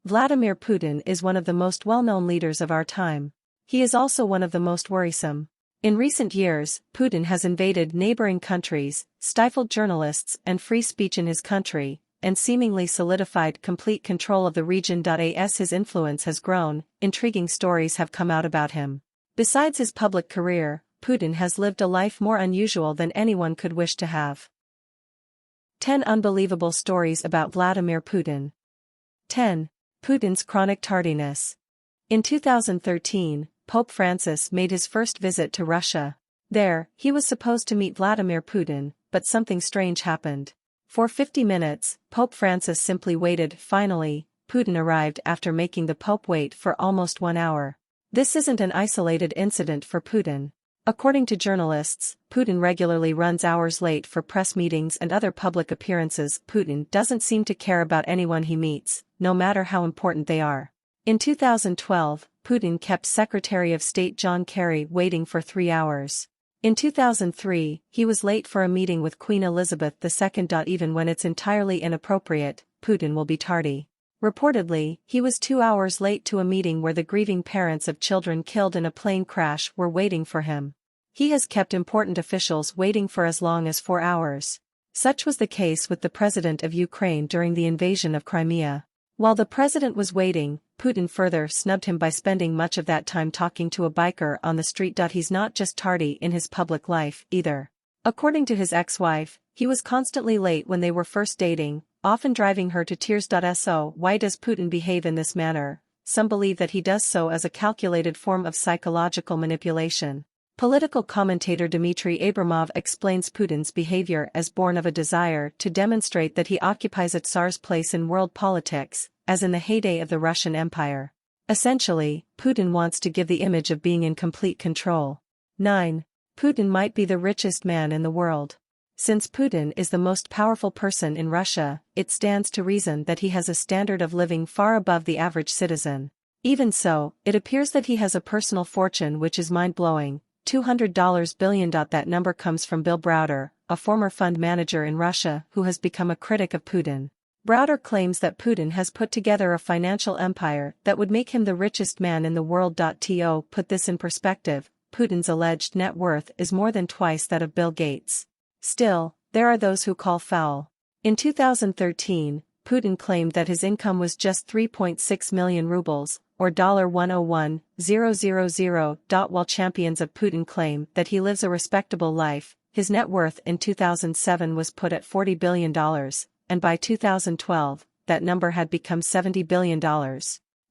Vladimir Putin is one of the most well-known leaders of our time. He is also one of the most worrisome. In recent years, Putin has invaded neighboring countries, stifled journalists and free speech in his country, and seemingly solidified complete control of the region.As. His influence has grown, intriguing stories have come out about him. Besides his public career, Putin has lived a life more unusual than anyone could wish to have. 10 unbelievable stories about Vladimir Putin. 10. Putin's chronic tardiness. In 2013, Pope Francis made his first visit to Russia. There, he was supposed to meet Vladimir Putin, but something strange happened. For 50 minutes, Pope Francis simply waited. Finally, Putin arrived after making the Pope wait for almost 1 hour. This isn't an isolated incident for Putin. According to journalists, Putin regularly runs hours late for press meetings and other public appearances. Putin doesn't seem to care about anyone he meets, no matter how important they are. In 2012, Putin kept Secretary of State John Kerry waiting for 3 hours. In 2003, he was late for a meeting with Queen Elizabeth II. Even when it's entirely inappropriate, Putin will be tardy. Reportedly, he was 2 hours late to a meeting where the grieving parents of children killed in a plane crash were waiting for him. He has kept important officials waiting for as long as 4 hours. Such was the case with the president of Ukraine during the invasion of Crimea. While the president was waiting, Putin further snubbed him by spending much of that time talking to a biker on the street. He's not just tardy in his public life, either. According to his ex-wife, he was constantly late when they were first dating, often driving her to tears. So why does Putin behave in this manner? Some believe that he does so as a calculated form of psychological manipulation. Political commentator Dmitry Abramov explains Putin's behavior as born of a desire to demonstrate that he occupies a Tsar's place in world politics, as in the heyday of the Russian Empire. Essentially, Putin wants to give the image of being in complete control. 9. Putin might be the richest man in the world. Since Putin is the most powerful person in Russia, it stands to reason that he has a standard of living far above the average citizen. Even so, it appears that he has a personal fortune which is mind-blowing, $200 billion. That number comes from Bill Browder, a former fund manager in Russia who has become a critic of Putin. Browder claims that Putin has put together a financial empire that would make him the richest man in the world. To put this in perspective, Putin's alleged net worth is more than twice that of Bill Gates. Still, there are those who call foul. In 2013, Putin claimed that his income was just 3.6 million rubles, or $101,000. While champions of Putin claim that he lives a respectable life, his net worth in 2007 was put at $40 billion, and by 2012, that number had become $70 billion.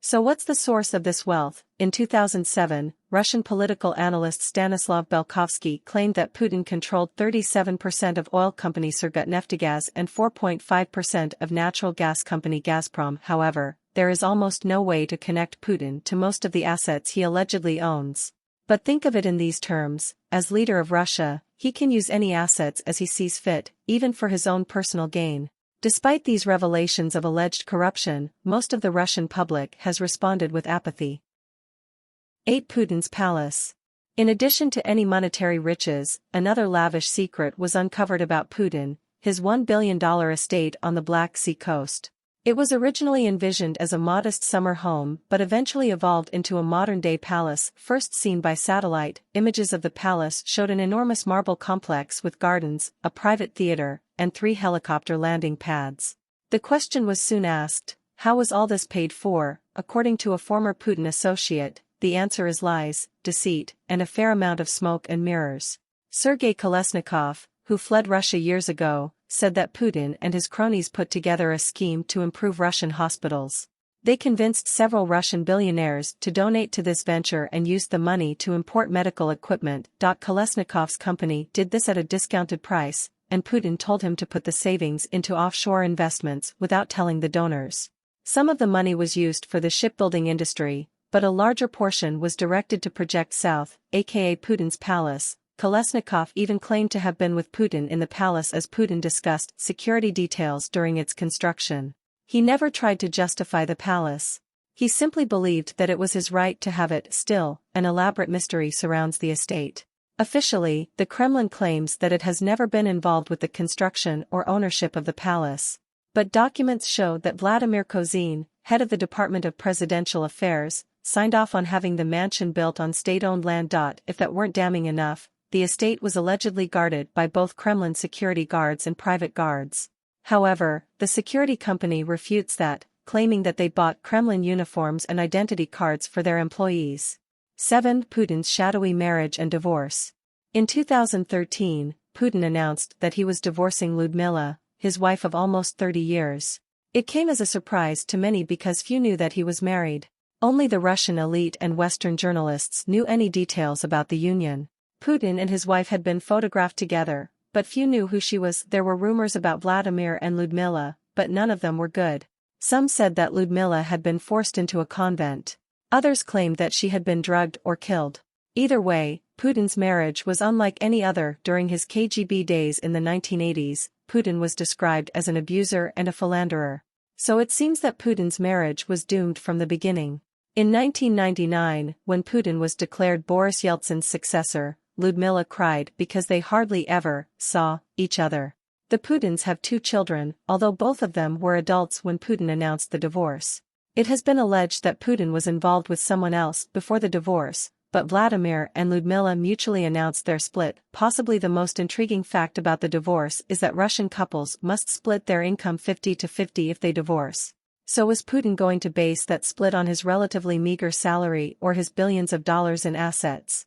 So what's the source of this wealth? In 2007, Russian political analyst Stanislav Belkovsky claimed that Putin controlled 37% of oil company Surgutneftgaz and 4.5% of natural gas company Gazprom. However, there is almost no way to connect Putin to most of the assets he allegedly owns. But think of it in these terms: as leader of Russia, he can use any assets as he sees fit, even for his own personal gain. Despite these revelations of alleged corruption, most of the Russian public has responded with apathy. 8. Putin's palace. In addition to any monetary riches, another lavish secret was uncovered about Putin: his $1 billion estate on the Black Sea coast. It was originally envisioned as a modest summer home but eventually evolved into a modern-day palace. First seen by satellite, images of the palace showed an enormous marble complex with gardens, a private theater, and 3 helicopter landing pads. The question was soon asked: how was all this paid for? According to a former Putin associate, the answer is lies, deceit, and a fair amount of smoke and mirrors. Sergei Kolesnikov, who fled Russia years ago, said that Putin and his cronies put together a scheme to improve Russian hospitals. They convinced several Russian billionaires to donate to this venture and used the money to import medical equipment. Kolesnikov's company did this at a discounted price, and Putin told him to put the savings into offshore investments without telling the donors. Some of the money was used for the shipbuilding industry, but a larger portion was directed to Project South, aka Putin's palace. Kolesnikov even claimed to have been with Putin in the palace as Putin discussed security details during its construction. He never tried to justify the palace. He simply believed that it was his right to have it. Still, an elaborate mystery surrounds the estate. Officially, the Kremlin claims that it has never been involved with the construction or ownership of the palace. But documents show that Vladimir Putin head of the Department of Presidential Affairs, signed off on having the mansion built on state-owned land. If that weren't damning enough, the estate was allegedly guarded by both Kremlin security guards and private guards. However, the security company refutes that, claiming that they bought Kremlin uniforms and identity cards for their employees. 7. Putin's shadowy marriage and divorce. In 2013, Putin announced that he was divorcing Lyudmila, his wife of almost 30 years. It came as a surprise to many because few knew that he was married. Only the Russian elite and Western journalists knew any details about the union. Putin and his wife had been photographed together, but few knew who she was. There were rumors about Vladimir and Lyudmila, but none of them were good. Some said that Lyudmila had been forced into a convent. Others claimed that she had been drugged or killed. Either way, Putin's marriage was unlike any other. During his KGB days in the 1980s, Putin was described as an abuser and a philanderer. So it seems that Putin's marriage was doomed from the beginning. In 1999, when Putin was declared Boris Yeltsin's successor, Lyudmila cried because they hardly ever saw each other. The Putins have 2 children, although both of them were adults when Putin announced the divorce. It has been alleged that Putin was involved with someone else before the divorce, but Vladimir and Lyudmila mutually announced their split. Possibly the most intriguing fact about the divorce is that Russian couples must split their income 50-50 if they divorce. So is Putin going to base that split on his relatively meager salary or his billions of dollars in assets?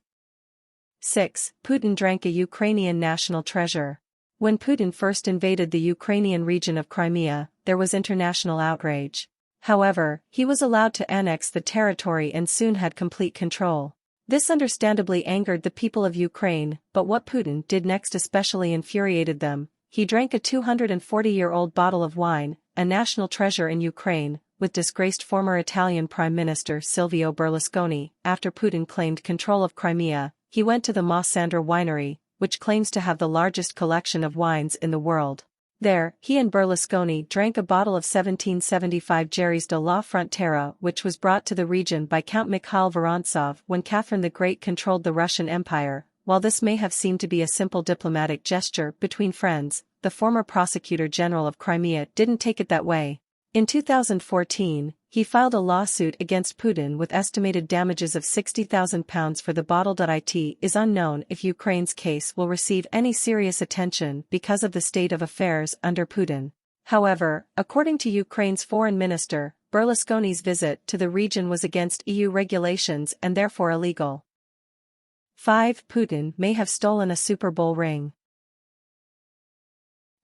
6. Putin drank a Ukrainian national treasure. When Putin first invaded the Ukrainian region of Crimea, there was international outrage. However, he was allowed to annex the territory and soon had complete control. This understandably angered the people of Ukraine, but what Putin did next especially infuriated them. He drank a 240-year-old bottle of wine, a national treasure in Ukraine, with disgraced former Italian Prime Minister Silvio Berlusconi. After Putin claimed control of Crimea, he went to the Mossandra winery, which claims to have the largest collection of wines in the world. There, he and Berlusconi drank a bottle of 1775 Gerys de la Frontera, which was brought to the region by Count Mikhail Vorontsov when Catherine the Great controlled the Russian Empire. While this may have seemed to be a simple diplomatic gesture between friends, the former prosecutor general of Crimea didn't take it that way. In 2014, he filed a lawsuit against Putin with estimated damages of £60,000 for the bottle. It is unknown if Ukraine's case will receive any serious attention because of the state of affairs under Putin. However, according to Ukraine's foreign minister, Berlusconi's visit to the region was against EU regulations and therefore illegal. 5. Putin may have stolen a Super Bowl ring.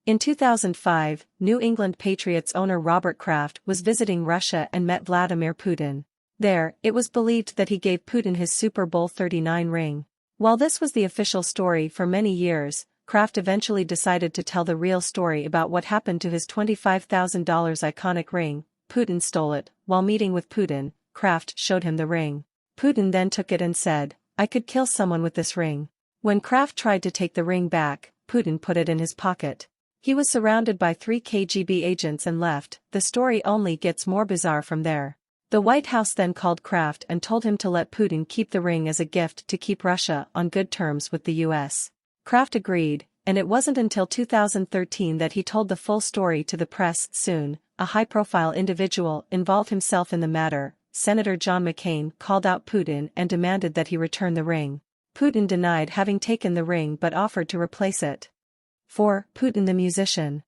In 2005, New England Patriots owner Robert Kraft was visiting Russia and met Vladimir Putin. There, it was believed that he gave Putin his Super Bowl 39 ring. While this was the official story for many years, Kraft eventually decided to tell the real story about what happened to his $25,000 iconic ring. Putin stole it. While meeting with Putin, Kraft showed him the ring. Putin then took it and said, "I could kill someone with this ring." When Kraft tried to take the ring back, Putin put it in his pocket. He was surrounded by 3 KGB agents and left. The story only gets more bizarre from there. The White House then called Kraft and told him to let Putin keep the ring as a gift to keep Russia on good terms with the US. Kraft agreed, and it wasn't until 2013 that he told the full story to the press. Soon, a high-profile individual involved himself in the matter. Senator John McCain called out Putin and demanded that he return the ring. Putin denied having taken the ring but offered to replace it. 4. Putin the musician.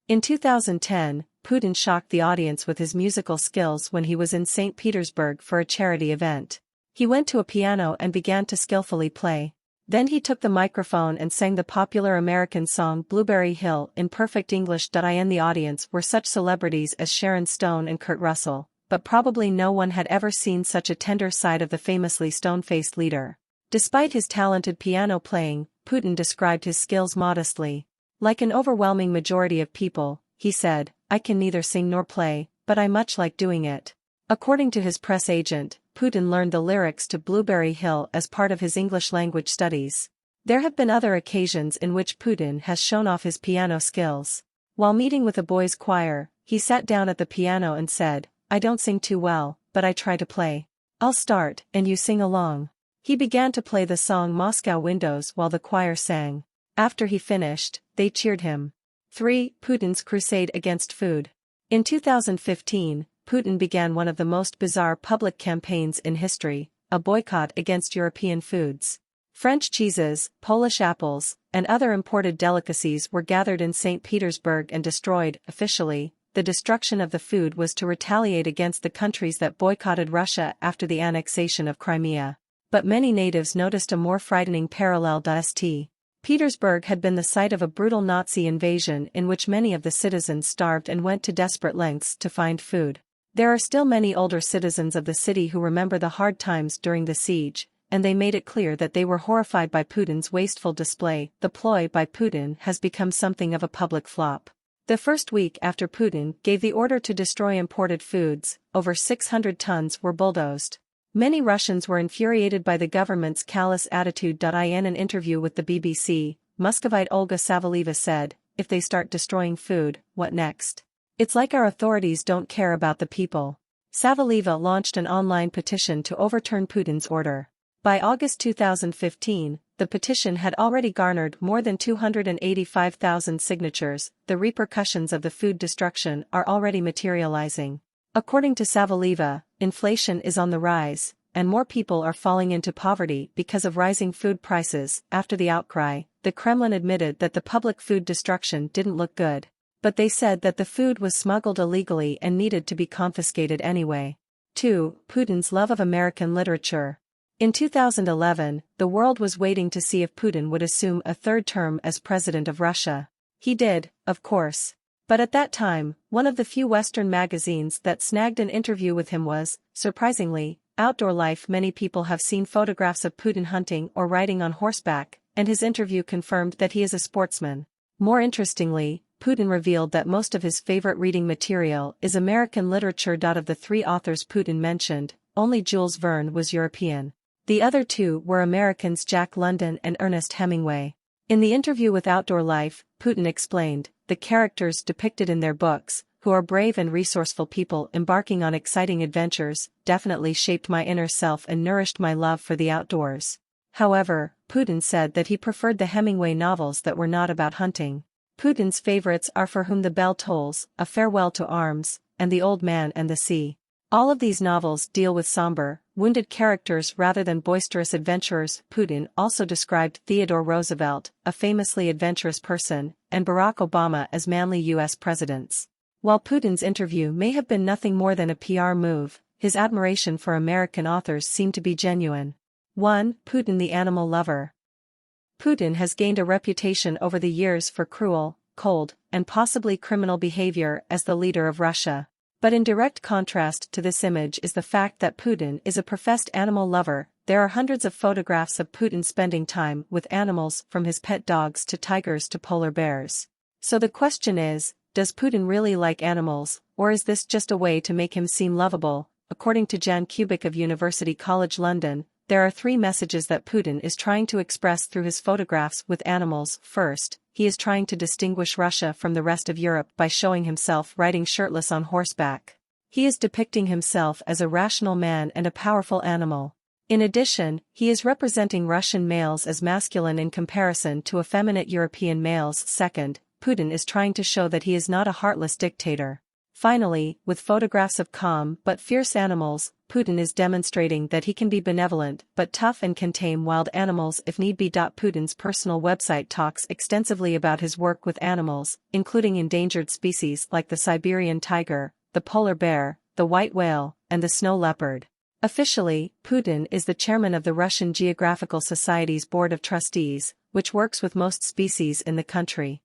In 2010, Putin shocked the audience with his musical skills when he was in St. Petersburg for a charity event. He went to a piano and began to skillfully play. Then he took the microphone and sang the popular American song Blueberry Hill in perfect English. In the audience were such celebrities as Sharon Stone and Kurt Russell, but probably no one had ever seen such a tender side of the famously stone-faced leader. Despite his talented piano playing, Putin described his skills modestly. Like an overwhelming majority of people, he said, "I can neither sing nor play, but I much like doing it." According to his press agent, Putin learned the lyrics to Blueberry Hill as part of his English language studies. There have been other occasions in which Putin has shown off his piano skills. While meeting with a boys' choir, he sat down at the piano and said, "I don't sing too well, but I try to play. I'll start, and you sing along." He began to play the song Moscow Windows while the choir sang. After he finished, they cheered him. 3. Putin's crusade against food. In 2015, Putin began one of the most bizarre public campaigns in history, a boycott against European foods. French cheeses, Polish apples, and other imported delicacies were gathered in St. Petersburg and destroyed. Officially, the destruction of the food was to retaliate against the countries that boycotted Russia after the annexation of Crimea. But many natives noticed a more frightening parallel. St. Petersburg had been the site of a brutal Nazi invasion in which many of the citizens starved and went to desperate lengths to find food. There are still many older citizens of the city who remember the hard times during the siege, and they made it clear that they were horrified by Putin's wasteful display. The ploy by Putin has become something of a public flop. The first week after Putin gave the order to destroy imported foods, over 600 tons were bulldozed. Many Russians were infuriated by the government's callous attitude. In an interview with the BBC, Muscovite Olga Savaleva said, "If they start destroying food, what next? It's like our authorities don't care about the people." Savaleva launched an online petition to overturn Putin's order. By August 2015, the petition had already garnered more than 285,000 signatures. The repercussions of the food destruction are already materializing. According to Savaleva, inflation is on the rise, and more people are falling into poverty because of rising food prices. After the outcry, the Kremlin admitted that the public food destruction didn't look good. But they said that the food was smuggled illegally and needed to be confiscated anyway. 2. Putin's love of American literature. In 2011, the world was waiting to see if Putin would assume a third term as president of Russia. He did, of course. But at that time, one of the few Western magazines that snagged an interview with him was, surprisingly, Outdoor Life. Many people have seen photographs of Putin hunting or riding on horseback, and his interview confirmed that he is a sportsman. More interestingly, Putin revealed that most of his favorite reading material is American literature. Of the three authors Putin mentioned, only Jules Verne was European. The other two were Americans, Jack London and Ernest Hemingway. In the interview with Outdoor Life, Putin explained, "The characters depicted in their books, who are brave and resourceful people embarking on exciting adventures, definitely shaped my inner self and nourished my love for the outdoors." However, Putin said that he preferred the Hemingway novels that were not about hunting. Putin's favorites are For Whom the Bell Tolls, A Farewell to Arms, and The Old Man and the Sea. All of these novels deal with somber, wounded characters rather than boisterous adventurers. Putin also described Theodore Roosevelt, a famously adventurous person, and Barack Obama as manly U.S. presidents. While Putin's interview may have been nothing more than a PR move, his admiration for American authors seemed to be genuine. 1. Putin the animal lover. Putin has gained a reputation over the years for cruel, cold, and possibly criminal behavior as the leader of Russia. But in direct contrast to this image is the fact that Putin is a professed animal lover. There are hundreds of photographs of Putin spending time with animals, from his pet dogs to tigers to polar bears. So the question is, does Putin really like animals, or is this just a way to make him seem lovable? According to Jan Kubik of University College London, there are three messages that Putin is trying to express through his photographs with animals. First, he is trying to distinguish Russia from the rest of Europe by showing himself riding shirtless on horseback. He is depicting himself as a rational man and a powerful animal. In addition, he is representing Russian males as masculine in comparison to effeminate European males. Second, Putin is trying to show that he is not a heartless dictator. Finally, with photographs of calm but fierce animals, Putin is demonstrating that he can be benevolent but tough and can tame wild animals if need be. Putin's personal website talks extensively about his work with animals, including endangered species like the Siberian tiger, the polar bear, the white whale, and the snow leopard. Officially, Putin is the chairman of the Russian Geographical Society's Board of Trustees, which works with most species in the country.